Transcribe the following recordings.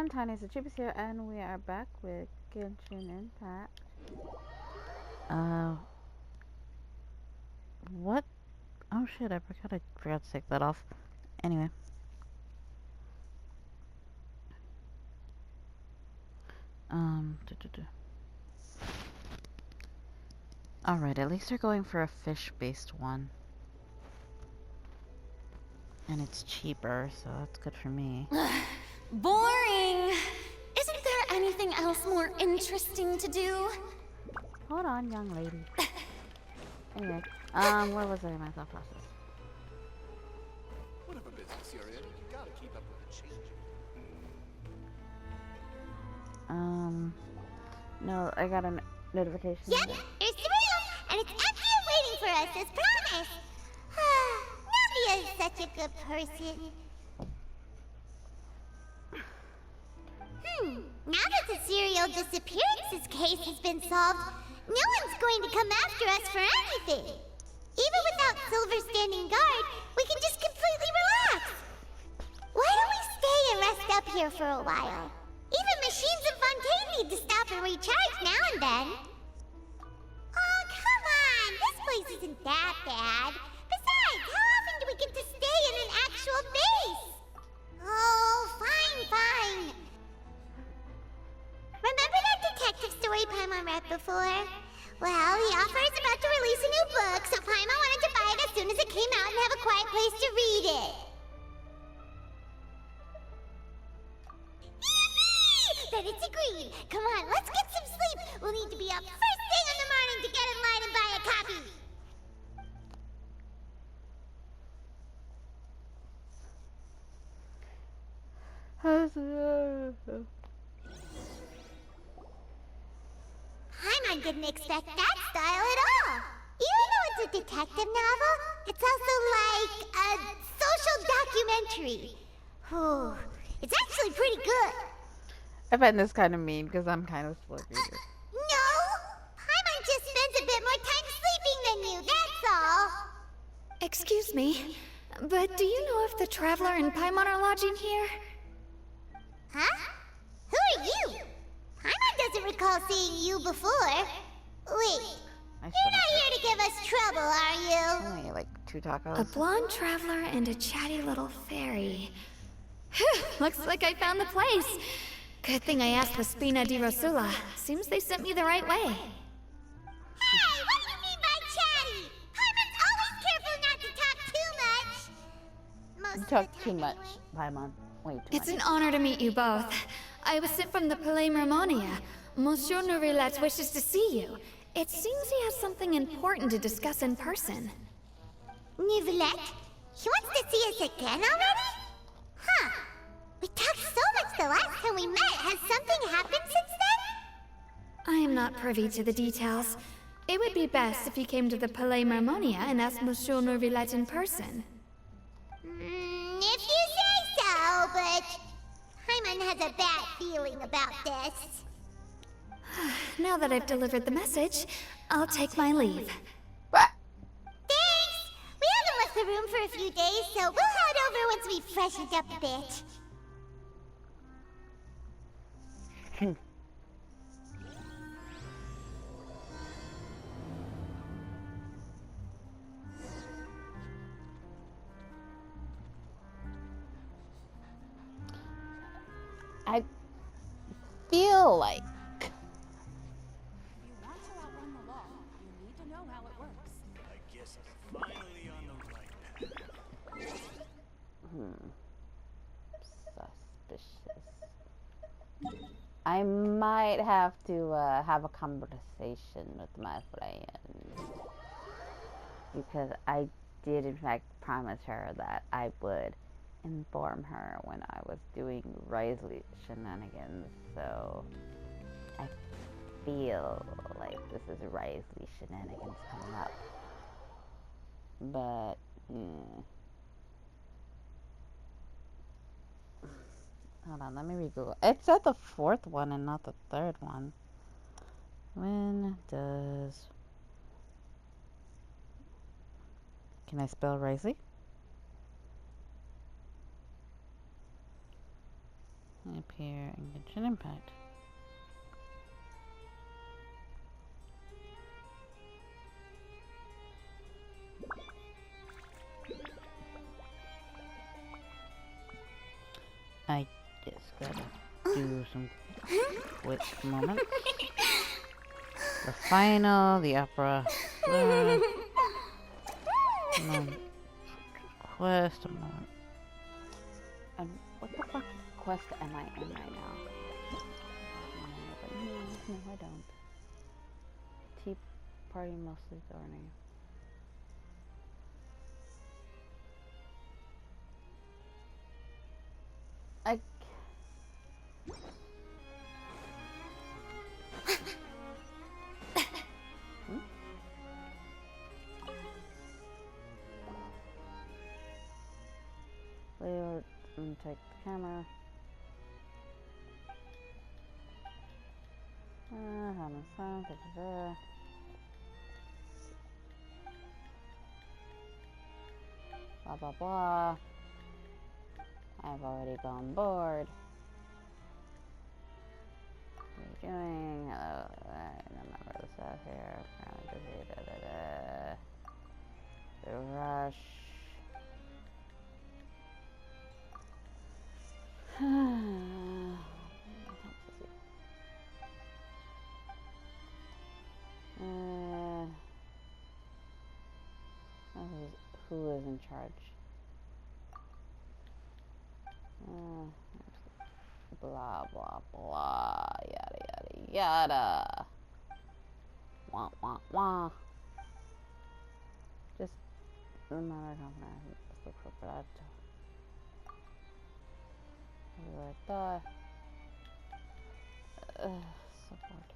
everyone, Tiniestofchibis here, and we are back with Genshin Impact. Uh, what? Oh shit, I forgot to take that off. Anyway. Um, duh, duh, duh. Alright, at least they're going for a fish-based one. And it's cheaper, so that's good for me. Boring! Isn't there anything else more interesting to do? Hold on, young lady. Anyway, where was I in my thought process? Whatever business you're in, you gotta keep up with the changing. No, I got a notification. Yep, there's the room, and it's empty and waiting for us, as promised. Navia is such a good person. Now that the serial disappearances case has been solved, no one's going to come after us for anything. Even without Silver standing guard, we can just completely relax. Why don't we stay and rest up here for a while? Even machines in Fontaine need to stop and recharge now and then. Oh, come on! This place isn't that bad. Besides, how often do we get to stay in an actual base? Oh, fine. Remember that detective story Paimon read before? Well, the author is about to release a new book, so Paimon wanted to buy it as soon as it came out and have a quiet place to read it. Then it's agreed. Come on, let's get some sleep. We'll need to be up first thing in the morning to get in line and buy a copy. Paimon didn't expect that style at all. Even though it's a detective novel, it's also like a social documentary. Whew. It's actually pretty good. I find this kind of mean because I'm kind of slow reader. No! Paimon just spends a bit more time sleeping than you, that's all. Excuse me, but do you know if the Traveler and Paimon are lodging here? Huh? Who are you? Paimon doesn't recall seeing you before. Wait, you're not here to give us trouble, are you? Only like 2 tacos. A blonde traveler and a chatty little fairy. Looks like I found the place. Good thing I asked the Spina di Rosula. Seems they sent me the right way. Hey, what do you mean by chatty? Paimon's always careful not to talk too much. Most You of talk the too time. much, Paimon. Way too It's much. an honor to meet you both. I was sent from the Palais Mermonia. Monsieur Nourilette wishes to see you. It seems he has something important to discuss in person. Nivelette? He wants to see us again already? Huh. We talked so much the last time we met. Has something happened since then? I am not privy to the details. It would be best if you came to the Palais Mermonia and asked Monsieur Nourilette in person. If you say so, but Paimon has a bad feeling about this. Now that I've delivered the message, I'll take my leave. Thanks! We haven't left the room for a few days, so we'll head over once we've freshened up a bit. I feel like If you want to outrun the law, you need to know how it works. I guess I'm finally on the right path. suspicious. I might have to have a conversation with my friend because I did in fact promise her that I would inform her when I was doing Risley shenanigans, so I feel like this is Risley shenanigans coming up. But hold on, let me re-Google. It's at the 4th one and not the 3rd one. When does... Can I spell Risley? They appear in Genshin Impact. I just gotta do some quick moments. The final, the opera. Quest. What the fuck quest am I in right now? No, I don't. Tea party mostly thorny. I. Layout and take the camera. Having fun. Blah blah blah. I've already gone bored. What are you doing? Hello. Remember the stuff here. The rush. Who is in charge? Blah blah blah, yada yada yada. Wah wah wah. Just no matter how many. Let's look for that. What I thought. So bored.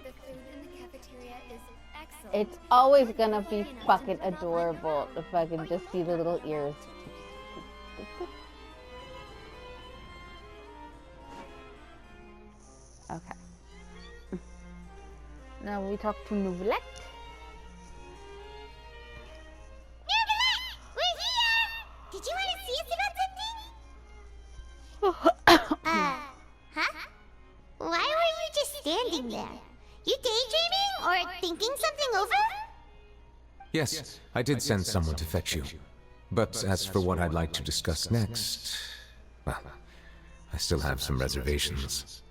The food in the cafeteria is excellent. It's always gonna be fucking adorable if I can just see the little ears. Okay. Now we talk to Novelette. Novelette! We're here! Did you want to see us about something? Huh? Why were you just standing there? You daydreaming or thinking something over? Yes, I did send someone to fetch you. But as for what I'd like to discuss next, well, I still have some reservations.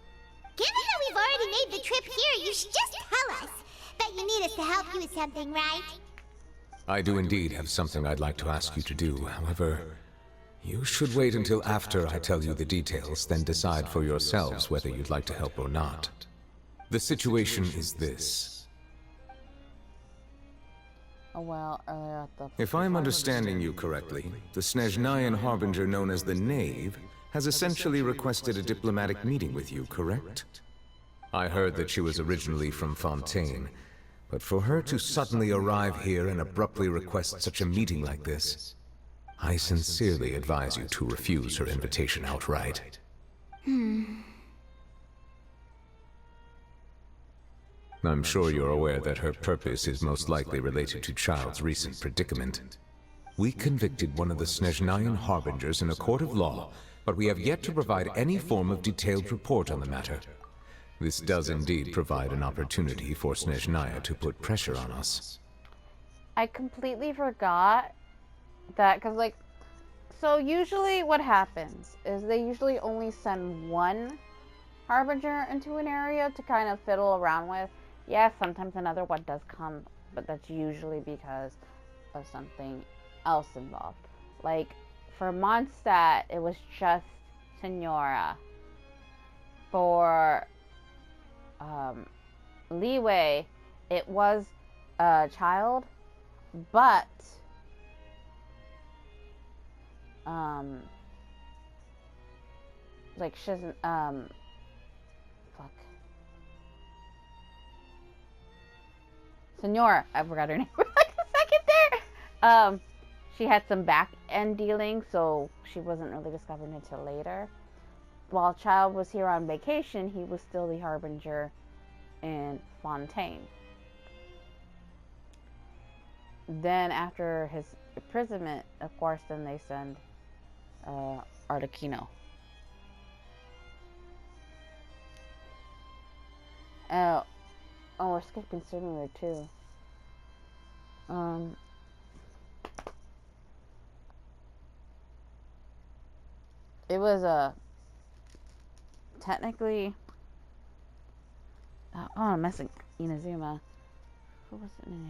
Given that we've already made the trip here, you should just tell us. Bet you need us to help you with something, right? I do indeed have something I'd like to ask you to do. However, you should wait until after I tell you the details, then decide for yourselves whether you'd like to help or not. The situation is this. Oh well, earlier at the... If I'm understanding you correctly, the Snezhnayan Harbinger known as the Knave has essentially requested a diplomatic meeting with you, correct? I heard that she was originally from Fontaine, but for her to suddenly arrive here and abruptly request such a meeting like this, I sincerely advise you to refuse her invitation outright. I'm sure you're aware that her purpose is most likely related to Child's recent predicament. We convicted one of the Snezhnayan Harbingers in a court of law, but we have yet to provide any form of detailed report on the matter. This does indeed provide an opportunity for Snezhnaya to put pressure on us. I completely forgot that, because, like, so usually what happens is they usually only send one Harbinger into an area to kind of fiddle around with. Yes, sometimes another one does come, but that's usually because of something else involved. Like, for Mondstadt, it was just Senora. For Leeway, it was a child, but like she's fuck. Senora, I forgot her name for like a second there. She had some back end dealing, so she wasn't really discovered until later. While Child was here on vacation, he was still the Harbinger in Fontaine. then after his imprisonment, of course, then they send Arlecchino. Oh, we're skipping similar too. It was technically. Oh, I'm missing Inazuma. Who was it in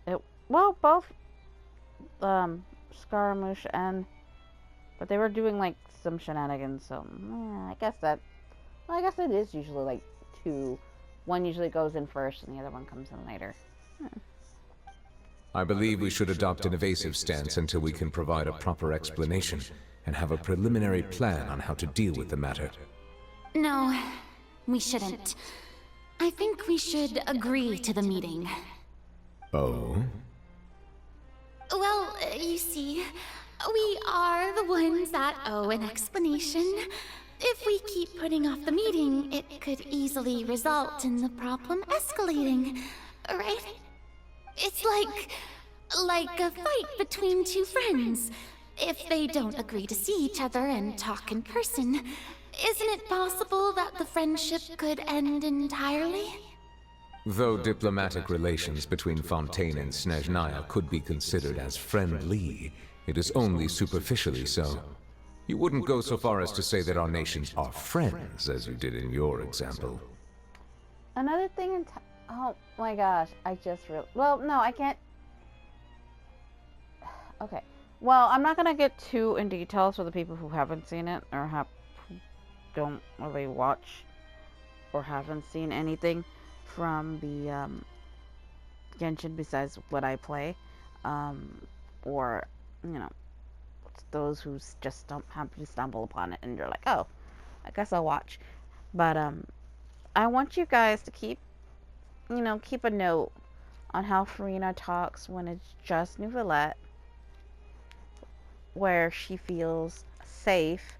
Inazuma? Well, both Scaramouche and, but they were doing like some shenanigans. So I guess it is usually like two. One usually goes in first, and the other one comes in later. I believe we should adopt an evasive stance until we can provide a proper explanation and have a preliminary plan on how to deal with the matter. No, we shouldn't. I think we should agree to the meeting. Oh? Well, you see, we are the ones that owe an explanation. If we keep putting off the meeting, it could easily result in the problem escalating, right? It's like a fight between two friends. If they don't agree to see each other and talk in person, isn't it possible that the friendship could end entirely? Though diplomatic relations between Fontaine and Snezhnaya could be considered as friendly, it is only superficially so. You wouldn't go so far as to say that our nations are friends, as you did in your example. Another thing oh my gosh, I just well, no, I can't. Okay. Well, I'm not gonna get too in details for the people who haven't seen it or who don't really watch or haven't seen anything from the Genshin besides what I play, or those who just don't happen to stumble upon it and you're like, oh, I guess I'll watch. But I want you guys to keep a note on how Furina talks when it's just Neuvillette, where she feels safe,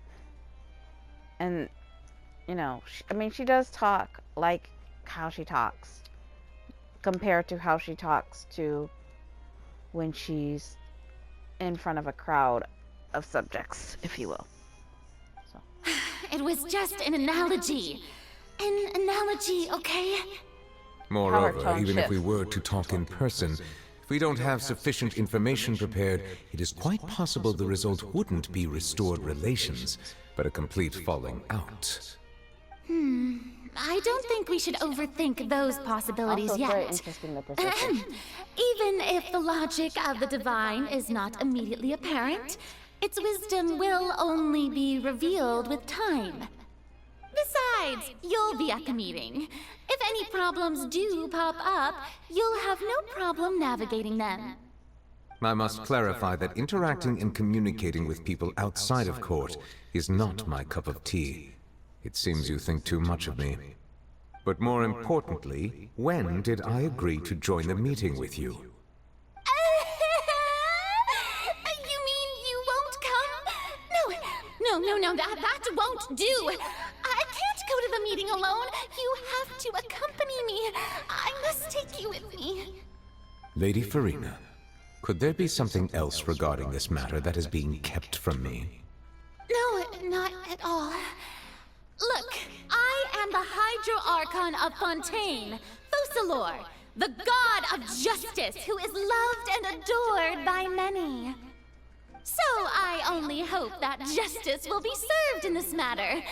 and she does talk like how she talks compared to how she talks to when she's in front of a crowd of subjects, if you will. So. It was just an analogy. An analogy, okay? Moreover, even if we were to talk in person, if we don't have sufficient information prepared, it is quite possible the result wouldn't be restored relations, but a complete falling out. I don't think we should overthink those possibilities Also, yet. very interesting, the persistence. Even if the logic of the divine is not immediately apparent, its wisdom will only be revealed with time. Besides, you'll be at the meeting. If any problems do pop up, you'll have no problem navigating them. I must clarify that interacting and communicating with people outside of court is not my cup of tea. It seems you think too much of me. But more importantly, when did I agree to join the meeting with you? You mean you won't come? No, that won't do. I can't go to the meeting alone. You have to accompany me. I must take you with me. Lady Furina, could there be something else regarding this matter that is being kept from me? No, not at all. Look, I am the Hydro-Archon of Fontaine, Focalor, the god of justice who is loved and adored by many. So I only hope that justice will be served in this matter.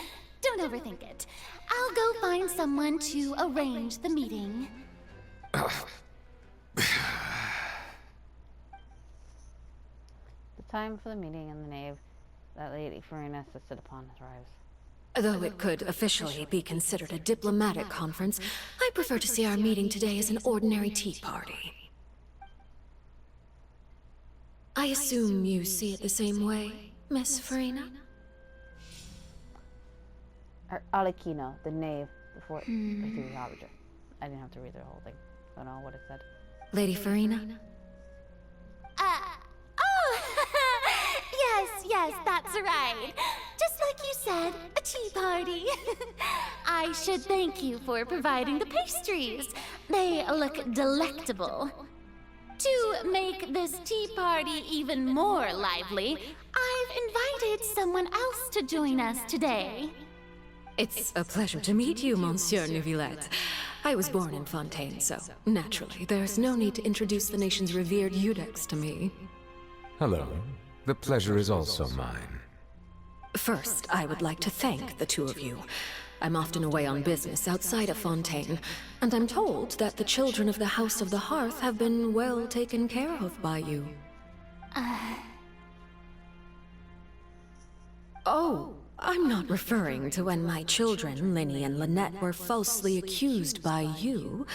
Don't overthink it. I'll go find someone to arrange the meeting. The time for the meeting in the nave that Lady Furina insisted upon arrives. Though it could officially be considered a diplomatic conference, I prefer to see our meeting today as an ordinary tea party. I assume you see it the same way, Miss Furina? Arlecchino, the knave, before the Harbinger. I didn't have to read the whole thing. I don't know what it said. Lady Furina? Oh! Yes, that's right. Just like you said, a tea party. I should thank you for providing the pastries. They look delectable. To make this tea party even more lively, I've invited someone else to join us today. It's a pleasure to meet you, Monsieur Neuvillette. I was born in Fontaine, so naturally, there's no need to introduce the nation's revered Eudex to me. Hello. The pleasure is also mine. First, I would like to thank the two of you. I'm often away on business outside of Fontaine, and I'm told that the children of the House of the Hearth have been well taken care of by you. Oh, I'm not referring to when my children, Linny and Lynette, were falsely accused by you.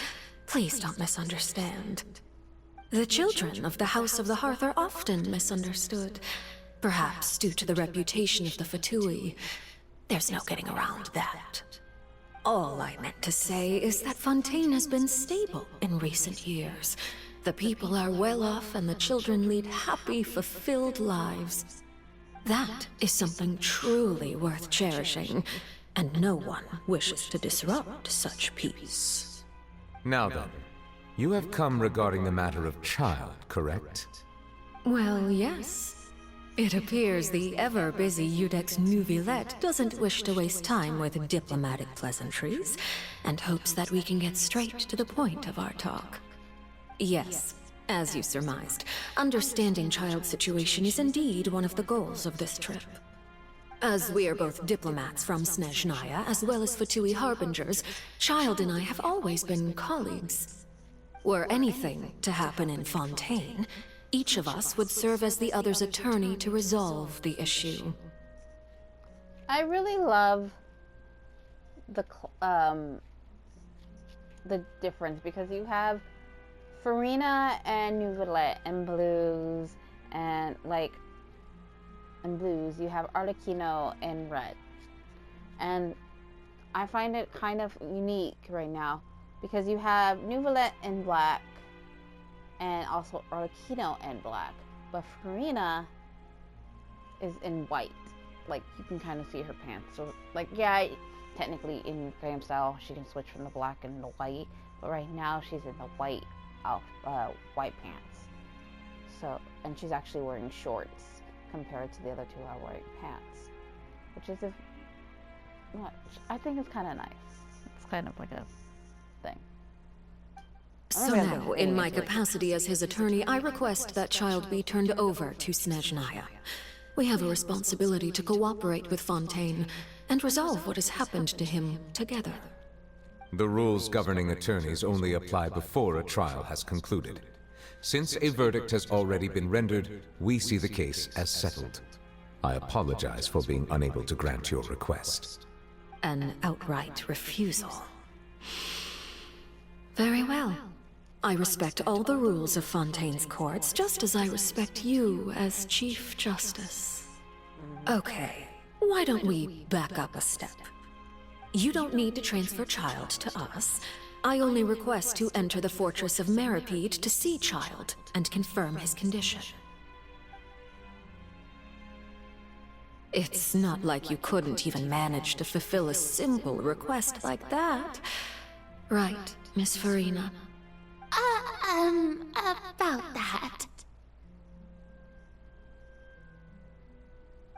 Please don't misunderstand. The children of the House of the Hearth are often misunderstood, perhaps due to the reputation of the Fatui. There's no getting around that. All I meant to say is that Fontaine has been stable in recent years. The people are well off and the children lead happy, fulfilled lives. That is something truly worth cherishing, and no one wishes to disrupt such peace. Now then, you have come regarding the matter of child, correct? Well, yes. It appears the ever-busy Eudex Neuvillette doesn't wish to waste time with diplomatic pleasantries, and hopes that we can get straight to the point of our talk. Yes, as you surmised, understanding Child's situation is indeed one of the goals of this trip. As we are both diplomats from Snezhnaya, as well as Fatui Harbingers, Child and I have always been colleagues. Were anything to happen in Fontaine, each of us would serve as the other's attorney to resolve the issue. I really love the difference, because you have Farina and Neuvillette and Blues, and you have Arlecchino and Red. And I find it kind of unique right now, because you have Neuvillette in black and also Arlecchino in black, but Farina is in white. Like, you can kind of see her pants. So, like, yeah, technically in game style she can switch from the black and the white, but right now she's in the white pants. So, and she's actually wearing shorts compared to the other two are wearing pants, which is, I think it's kind of nice. It's kind of like a thing. So now, in my capacity as his attorney, I request that Child be turned over to Snezhnaya. We have a responsibility to cooperate with Fontaine and resolve what has happened to him together. The rules governing attorneys only apply before a trial has concluded. Since a verdict has already been rendered, we see the case as settled. I apologize for being unable to grant your request. An outright refusal. Very well. I respect all the rules of Fontaine's courts, just as I respect you as Chief Justice. Okay, why don't we back up a step? You don't need to transfer Child to us. I only request to enter the fortress of Meripede to see Child and confirm his condition. It's not like you couldn't even manage to fulfill a simple request like that. Right, Miss Farina? About that.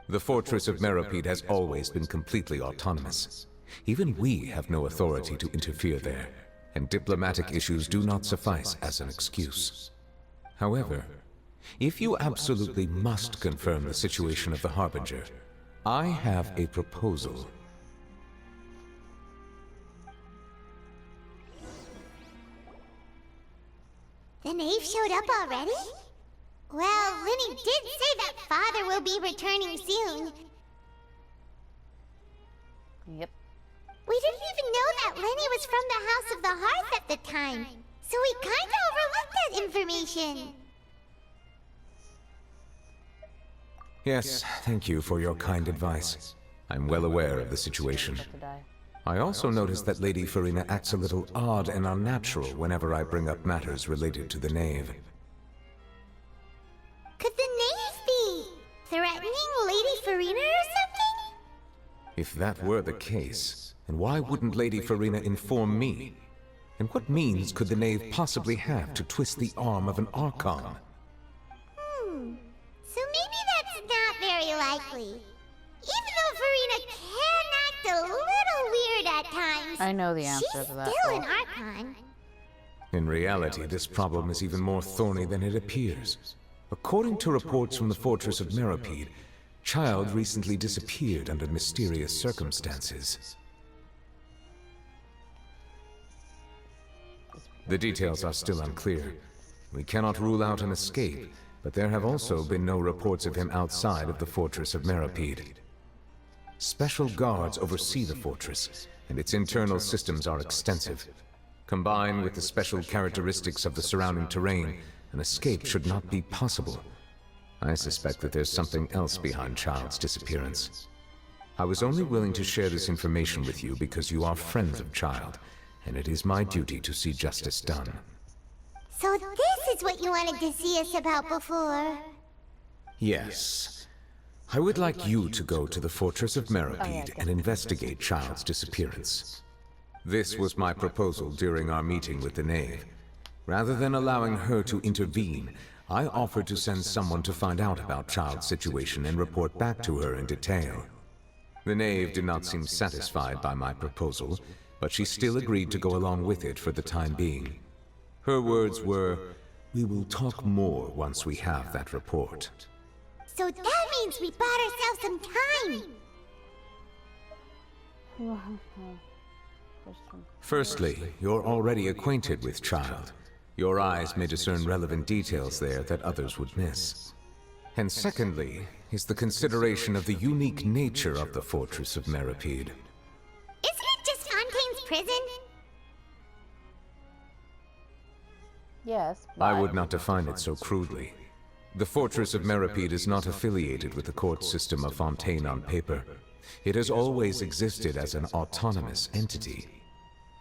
The fortress of Meripede has always been completely autonomous. Even we have no authority to interfere there, and diplomatic issues do not suffice as an excuse. However, if you absolutely must confirm the situation of the Harbinger, I have a proposal. The knave showed up already? Well, Linny did say that Father will be returning soon. Yep. We didn't even know that Linny was from the House of the Hearth at the time, so we kinda overlooked that information. Yes, thank you for your kind advice. I'm well aware of the situation. I also noticed that Lady Farina acts a little odd and unnatural whenever I bring up matters related to the knave. Could the knave be threatening Lady Farina or something? If that were the case, then why wouldn't Lady Farina inform me? And what means could the knave possibly have to twist the arm of an Archon? So maybe that's not very likely. Even though Farina can act a little weird at times, I know the answer she's to that. still an Archon. In reality, this problem is even more thorny than it appears. According to reports from the fortress of Meripede, Child recently disappeared under mysterious circumstances. The details are still unclear. We cannot rule out an escape, but there have also been no reports of him outside of the fortress of Meripede. Special guards oversee the fortress, and its internal systems are extensive. Combined with the special characteristics of the surrounding terrain, an escape should not be possible. I suspect that there's something else behind Child's disappearance. I was only willing to share this information with you because you are friends of Child, and it is my duty to see justice done. So this is what you wanted to see us about before. Yes. I would like you to go to the fortress of Meripede and investigate Child's disappearance. This was my proposal during our meeting with the knave. Rather than allowing her to intervene, I offered to send someone to find out about Child's situation and report back to her in detail. The knave did not seem satisfied by my proposal, but she still agreed to go along with it for the time being. Her words were, "We will talk more once we have that report." So that means we bought ourselves some time. Firstly, you're already acquainted with Child. Your eyes may discern relevant details there that others would miss. And secondly, is the consideration of the unique nature of the fortress of Meripede. Isn't it just Fontaine's prison? Yes. I would not define it so crudely. The fortress of Meripede is not affiliated with the court system of Fontaine on paper. It has always existed as an autonomous entity.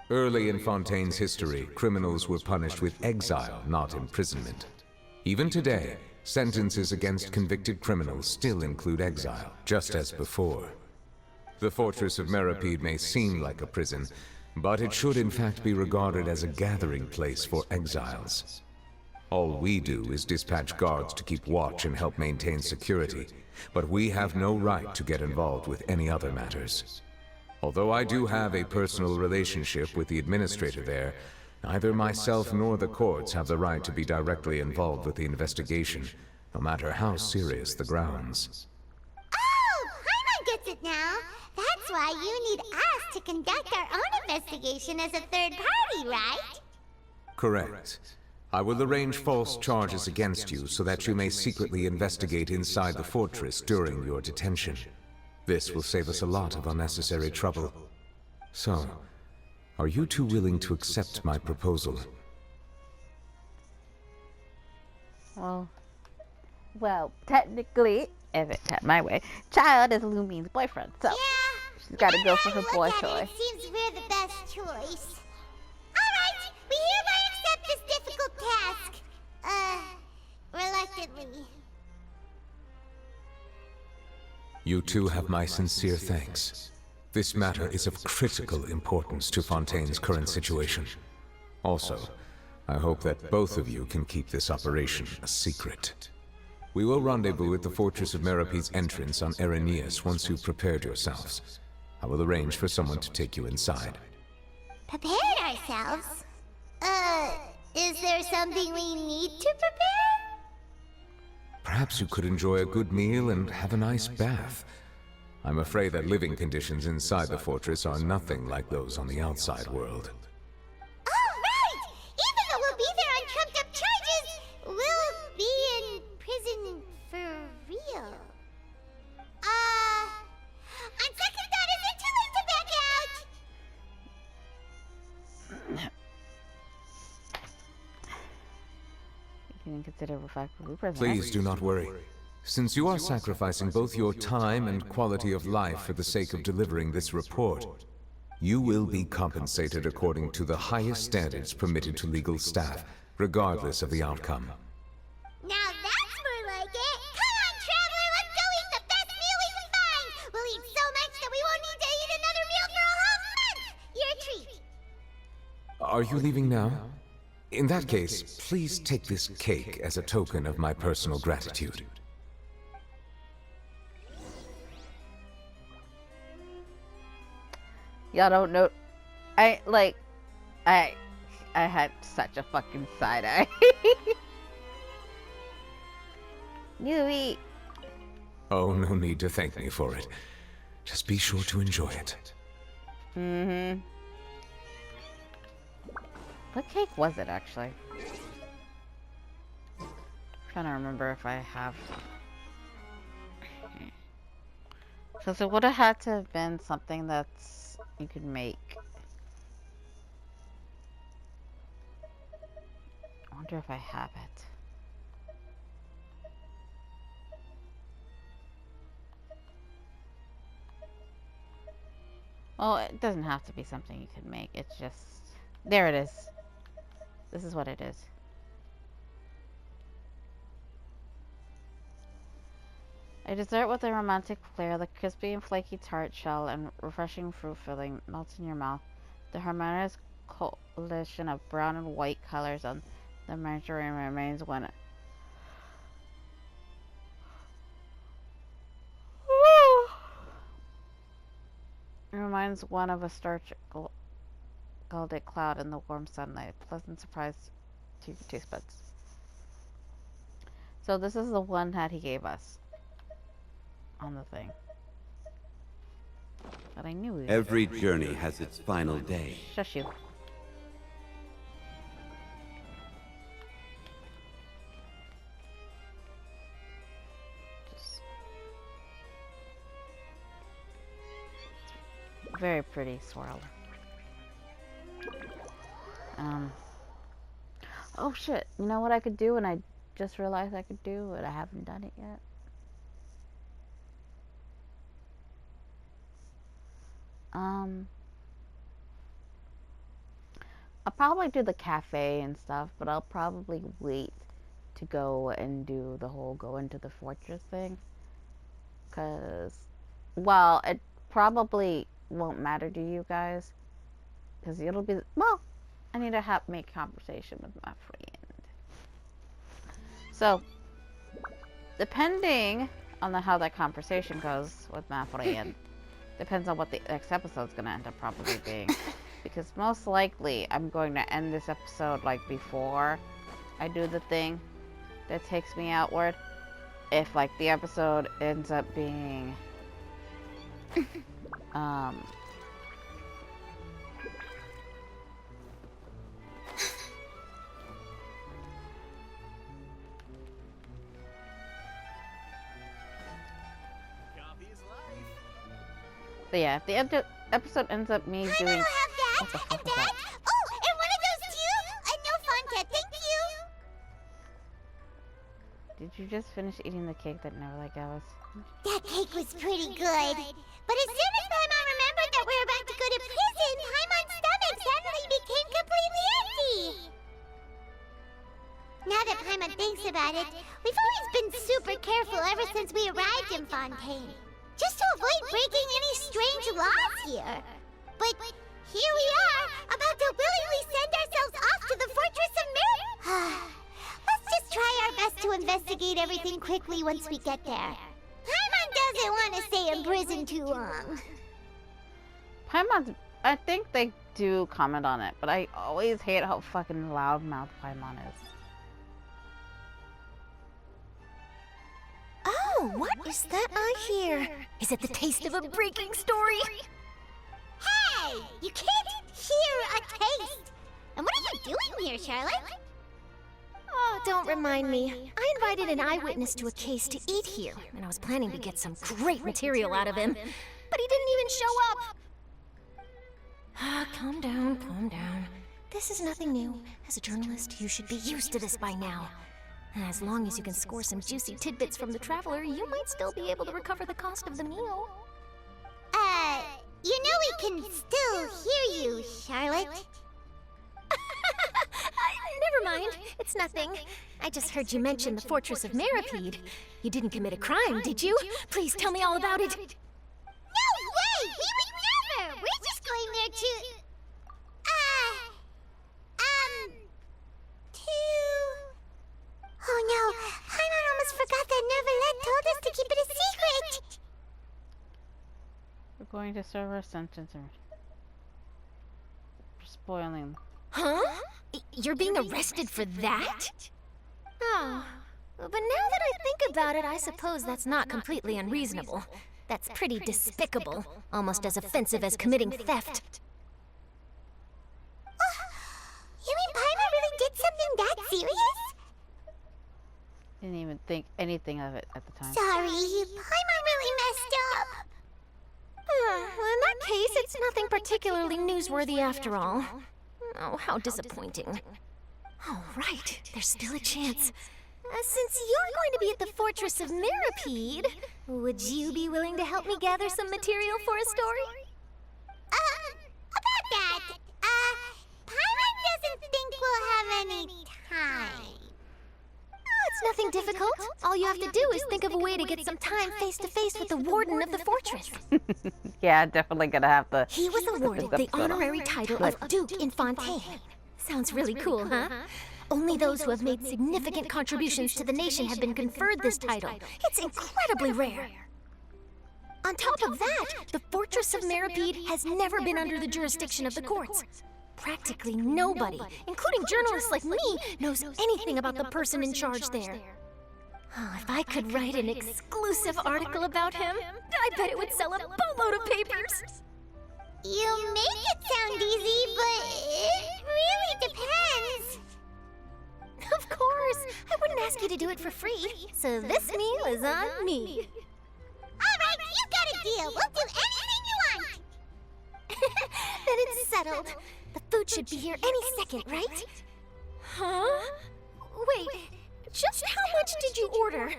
Early in Fontaine's history, criminals were punished with exile, not imprisonment. Even today, sentences against convicted criminals still include exile, just as before. The fortress of Meripede may seem like a prison, but it should in fact be regarded as a gathering place for exiles. All we do is dispatch guards to keep watch and help maintain security, but we have no right to get involved with any other matters. Although I do have a personal relationship with the administrator there, neither myself nor the courts have the right to be directly involved with the investigation, no matter how serious the grounds. Oh, Paimon gets it now. That's why you need us to conduct our own investigation as a third party, right? Correct. I will arrange false charges against you so that you may secretly investigate inside the fortress during your detention. This will save us a lot of unnecessary trouble. So, are you two willing to accept my proposal? Well, technically, if it had my way, Child is Lumine's boyfriend, so Yeah. she's got to go for her Look boy at choice. It seems we're the best choice. Alright, we hereby accept this difficult task. Reluctantly. You two have my sincere thanks. This matter is of critical importance to Fontaine's current situation. Also, I hope that both of you can keep this operation a secret. We will rendezvous at the Fortress of Meripede's entrance on Erinius once you've prepared yourselves. I will arrange for someone to take you inside. Prepared ourselves? Is there something we need to prepare? Perhaps you could enjoy a good meal and have a nice bath. I'm afraid that living conditions inside the fortress are nothing like those on the outside world. Oh, right! Even though we'll be there on trumped-up charges, we'll be in prison for real. On second thought, is it too late to back out? You can consider the fact that we present. Please do not worry. Since you are sacrificing both your time and quality of life for the sake of delivering this report, you will be compensated according to the highest standards permitted to legal staff, regardless of the outcome. Now that's more like it. Come on, traveler, let's go eat the best meal we can find. We'll eat so much that we won't need Are you leaving now? In that case, please take this cake as a token of my personal gratitude. Y'all don't know. I had such a fucking side eye. Yui. Oh, no need to thank me for it. Just be sure to enjoy it. Mm-hmm. What cake was it, actually? I'm trying to remember if I have... Because it would have had to have been something that's... you could make. I wonder if I have it. Well, it doesn't have to be something you could make. It's just... there it is. This is what it is. A dessert with a romantic flair, the crispy and flaky tart shell and refreshing fruit filling melts in your mouth. The harmonious coalition of brown and white colors on the margarine remains one. It reminds one of a star-gilded cloud in the warm sunlight. Pleasant surprise to your taste buds. So this is the one that he gave us on the thing. But I knew it. Every journey has its final day. Shush you. Just very pretty swirl. Oh shit, you know what I could do, and I just realized I could do, but I haven't done it yet. I'll probably do the cafe and stuff, but I'll probably wait to go and do the whole go into the fortress thing. Because, well, it probably won't matter to you guys. Because it'll be, well, I need to make conversation with my friend. So, depending on how that conversation goes with my friend, depends on what the next episode's going to end up probably being. Because most likely, I'm going to end this episode, like, before I do the thing that takes me outward. If, like, the episode ends up being... But yeah, if the episode ends up me doing... I'll have that. What the fuck And was that. that? Oh, and one of those too. No Fanta, thank you. Did you just finish eating the cake that Neverlight gave us? That cake was pretty good. But as soon as Paimon remembered that we were about to go to prison, Paimon's stomach suddenly became completely empty. Now that Paimon thinks about it, we've always been super careful ever since we arrived in Fontaine. Just to avoid breaking any strange laws here. But here we are, about to willingly send ourselves off to the Fortress of Mirror. Let's just try our best to investigate everything quickly once we get there. Paimon doesn't want to stay in prison too long. Paimon's... I think they do comment on it, but I always hate how fucking loudmouth Paimon is. Oh, what is that I hear? Is it the taste of a breaking story? Hey! You can't hear a taste! And what are you doing here, Charlotte? Oh, don't remind me. I invited an eyewitness to a case to eat here, and I was planning to get some great material out of him. But he didn't even show up. Ah, calm down, calm down. This is nothing new. As a journalist, you should be used to this by now. As long as you can score some juicy tidbits from the Traveler, you might still be able to recover the cost of the meal. You know we can still hear you, Charlotte. Never mind. It's nothing. I just heard you mention the Fortress of Maripede. You didn't commit a crime, did you? Please tell me all about it. No way! We would never! We're just going there to... going to server sentence or spoiling. Huh? You're being arrested for that? Oh. But now that I think about it, I suppose that's not completely unreasonable. That's pretty despicable. Almost as offensive as committing theft. You mean Paimon really did something that serious? Didn't even think anything of it at the time. Sorry, Paimon really messed up. Well, in that case, it's nothing particularly newsworthy after all. Oh, how disappointing. Oh, right. There's still a chance. Since you're going to be at the Fortress of Mirapede, would you be willing to help me gather some material for a story? About that, Paimon doesn't think we'll have any time. It's nothing difficult. All you have to do is think of a way to get some time face-to-face with the warden of the fortress. Yeah, definitely gonna have to. He was awarded the honorary title of Duke in Fontaine. Sounds really cool, huh? Only those who have made significant contributions to the nation have been conferred this title. It's incredibly rare. On top of that, the Fortress of Mirapede has never been under the jurisdiction of the courts. Practically nobody, including journalists like me, knows anything about the person in charge there. Oh, if I could write an exclusive article about him, I bet it would sell a boatload of papers. You make it sound easy, but it really depends. Of course, I wouldn't ask you to do it for free, so this meal is on me. Alright, you got a deal. We'll do anything you want. Then it's settled. The food should be here any second, right? Huh? Wait, just how much did you order?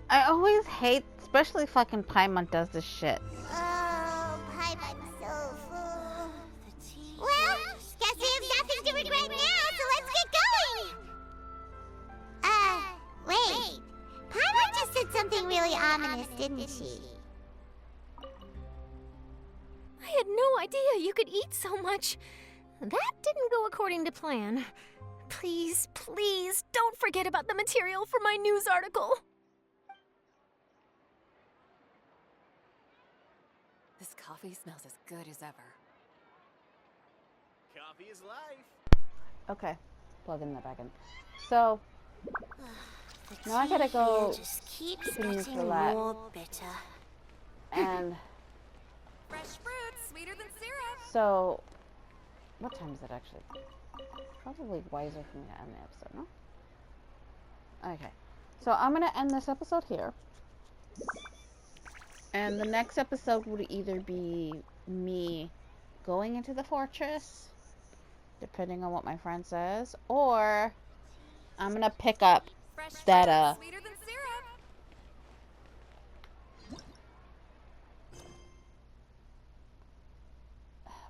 I always hate, especially fucking Paimon does this shit. Oh, Paimon's so full. Well, guess we have nothing to regret now, so let's get going. Wait. Paimon just said something really ominous, didn't she? I had no idea you could eat so much. That didn't go according to plan. Please, please, don't forget about the material for my news article. This coffee smells as good as ever. Coffee is life. Okay, plugging that back in. So now I gotta go Just keeps finish getting the lab. more bitter. And Fresh fruit, sweeter than syrup. so, what time is it actually? Probably wiser for me to end the episode, no? Okay, so I'm gonna end this episode here. And the next episode would either be me going into the fortress, depending on what my friend says, or I'm gonna pick up Fresh that, fruit, sweeter than syrup.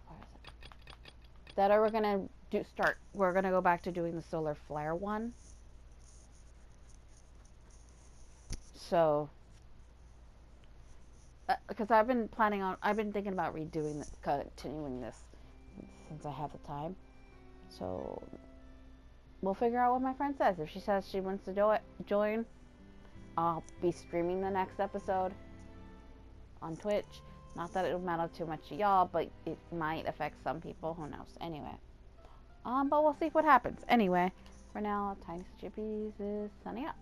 where is it? That we're gonna go back to doing the solar flare one. So, because I've been thinking about continuing this since I have the time. So, we'll figure out what my friend says. If she says she wants to join, I'll be streaming the next episode on Twitch. Not that it'll matter too much to y'all, but it might affect some people. Who knows? Anyway. But we'll see what happens. Anyway, for now, Tiniestofchibis is signing up.